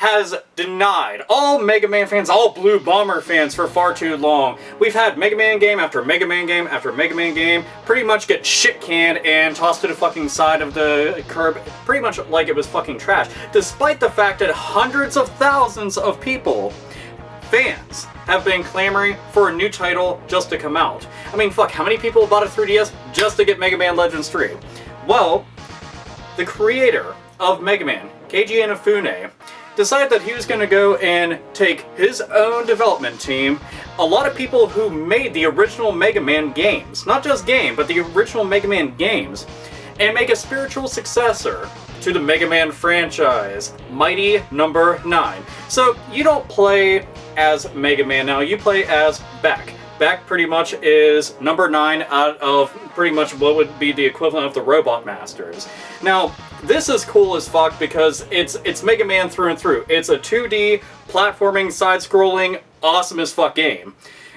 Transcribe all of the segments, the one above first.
has denied all Mega Man fans, all Blue Bomber fans for far too long. We've had Mega Man game after Mega Man game after Mega Man game pretty much get shit canned and tossed to the fucking side of the curb, pretty much like it was fucking trash, despite the fact that hundreds of thousands of people, fans, have been clamoring for a new title just to come out. I mean, fuck, how many people bought a 3DS just to get Mega Man Legends 3? Well, the creator of Mega Man, Kenji Inafune, decided that he was going to go and take his own development team, a lot of people who made the original Mega Man games, not just game, but the original Mega Man games, and make a spiritual successor to the Mega Man franchise, Mighty Number 9. So you don't play as Mega Man now, you play as Beck. Beck pretty much is number 9 out of pretty much what would be the equivalent of the Robot Masters. Now, this is cool as fuck because it's Mega Man through and through. It's a 2D platforming, side-scrolling, awesome as fuck game.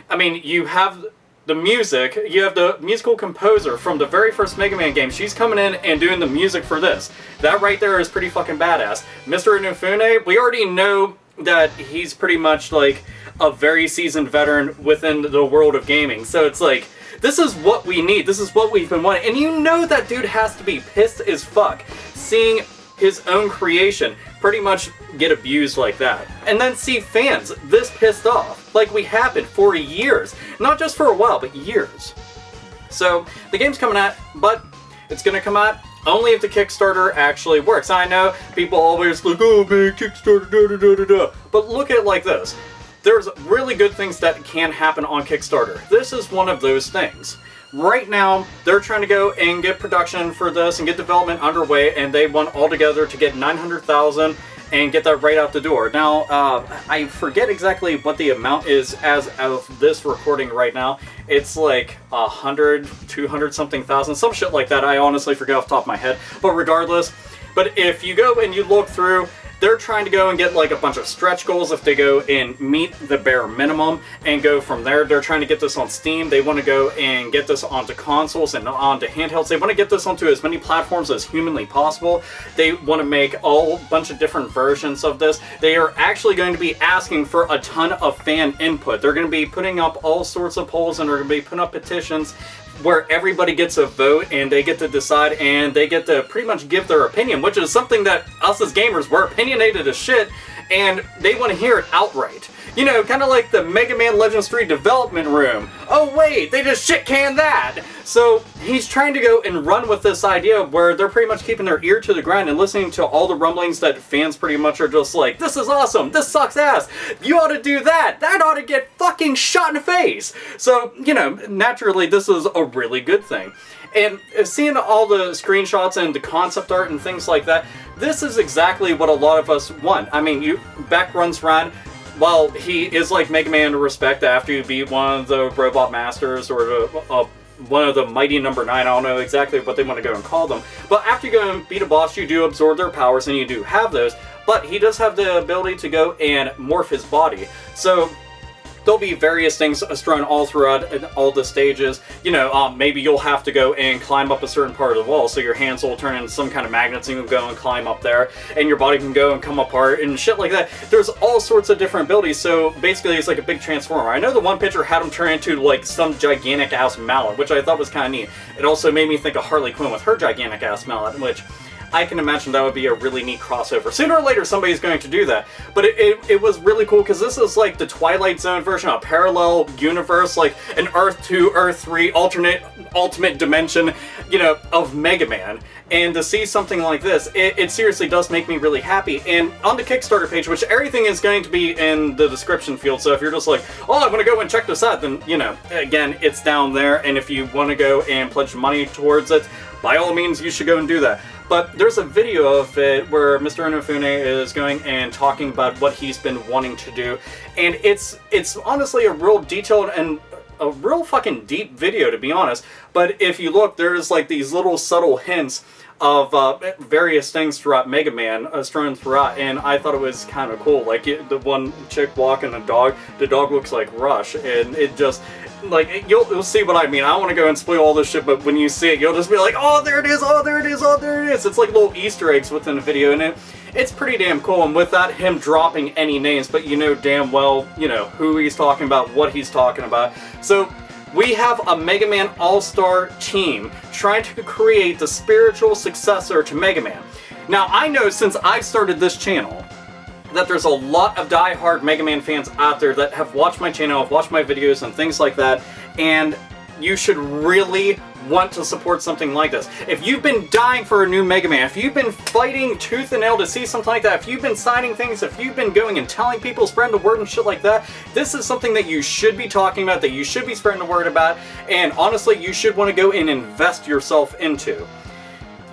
I mean, you have the music, you have the musical composer from the very first Mega Man game. She's coming in and doing the music for this. That right there is pretty fucking badass. Mr. Inafune, we already know that he's pretty much like a very seasoned veteran within the world of gaming. So it's like, this is what we need. This is what we've been wanting. And you know that dude has to be pissed as fuck seeing his own creation pretty much get abused like that. And then see fans this pissed off, like we have been for years. Not just for a while, but years. So the game's coming out, but it's gonna come out only if the Kickstarter actually works. I know people always like, oh man, Kickstarter, da da da da da. But look at it like this. There's really good things that can happen on Kickstarter. This is one of those things. Right now, they're trying to go and get production for this and get development underway, and they want altogether to get $900,000 and get that right out the door. Now, I forget exactly what the amount is as of this recording right now. It's like 100, 200 something thousand, some shit like that. I honestly forget off the top of my head. But regardless, but if you go and you look through, they're trying to go and get like a bunch of stretch goals if they go and meet the bare minimum and go from there. They're trying to get this on Steam. They want to go and get this onto consoles and onto handhelds. They want to get this onto as many platforms as humanly possible. They want to make a whole bunch of different versions of this. They are actually going to be asking for a ton of fan input. They're going to be putting up all sorts of polls and they're going to be putting up petitions where everybody gets a vote and they get to decide and they get to pretty much give their opinion, which is something that us as gamers, we're opinionated as shit and they want to hear it outright. You know, kind of like the Mega Man Legends 3 development room. Oh wait, they just shit-canned that! So he's trying to go and run with this idea where they're pretty much keeping their ear to the ground and listening to all the rumblings that fans pretty much are just like, this is awesome, this sucks ass, you ought to do that, that ought to get fucking shot in the face! So, you know, naturally this is a really good thing. And seeing all the screenshots and the concept art and things like that, this is exactly what a lot of us want. I mean, Beck runs around. Well, he is like Mega Man to respect after you beat one of the Robot Masters or one of the Mighty Number 9, I don't know exactly what they want to go and call them. But after you go and beat a boss, you do absorb their powers and you do have those. But he does have the ability to go and morph his body. So there'll be various things strewn all throughout all the stages. You know, maybe you'll have to go and climb up a certain part of the wall, so your hands will turn into some kind of magnets and you can go and climb up there, and your body can go and come apart and shit like that. There's all sorts of different abilities, so basically it's like a big transformer. I know the one picture had him turn into like some gigantic ass mallet, which I thought was kind of neat. It also made me think of Harley Quinn with her gigantic ass mallet, which I can imagine that would be a really neat crossover. Sooner or later, somebody's going to do that. But it was really cool, because this is like the Twilight Zone version, a parallel universe, like an Earth 2, Earth 3, ultimate dimension, you know, of Mega Man. And to see something like this, it seriously does make me really happy. And on the Kickstarter page, which everything is going to be in the description field, so if you're just like, oh, I want to go and check this out, then, you know, again, it's down there. And if you want to go and pledge money towards it, by all means, you should go and do that. But there's a video of it where Mr. Inafune is going and talking about what he's been wanting to do. And it's honestly a real detailed and a real fucking deep video, to be honest. But if you look, there's like these little subtle hints of various things throughout Mega Man strewn throughout, and I thought it was kind of cool. Like the one chick walking the dog looks like Rush, and it just, like, you'll see what I mean. I don't want to go and spoil all this shit, but when you see it, you'll just be like, oh, there it is, oh, there it is, oh, there it is. It's like little Easter eggs within the video, and it's pretty damn cool. And without him dropping any names, but you know damn well, you know, who he's talking about, what he's talking about. So we have a Mega Man All-Star team trying to create the spiritual successor to Mega Man. Now, I know since I've started this channel that there's a lot of die-hard Mega Man fans out there that have watched my channel, have watched my videos and things like that, and you should really want to support something like this. If you've been dying for a new Mega Man, if you've been fighting tooth and nail to see something like that, if you've been signing things, if you've been going and telling people, spreading the word and shit like that, this is something that you should be talking about, that you should be spreading the word about, and honestly, you should want to go and invest yourself into.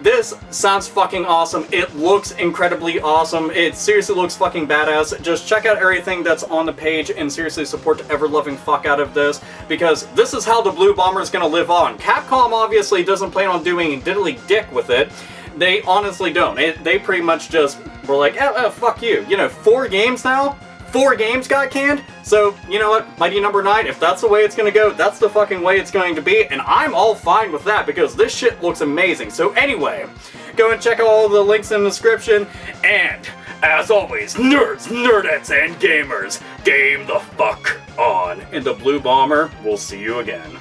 This sounds fucking awesome. It looks incredibly awesome. It seriously looks fucking badass. Just check out everything that's on the page and seriously support the ever-loving fuck out of this, because this is how the Blue Bomber is gonna live on. Capcom obviously doesn't plan on doing diddly dick with it. They honestly don't. They pretty much just were like, fuck you. You know, 4 games now? 4 games got canned? So, you know what, Mighty Number 9, if that's the way it's gonna go, that's the fucking way it's going to be, and I'm all fine with that, because this shit looks amazing. So anyway, go and check out all the links in the description, and, as always, nerds, nerdettes, and gamers, game the fuck on. And the Blue Bomber, we'll see you again.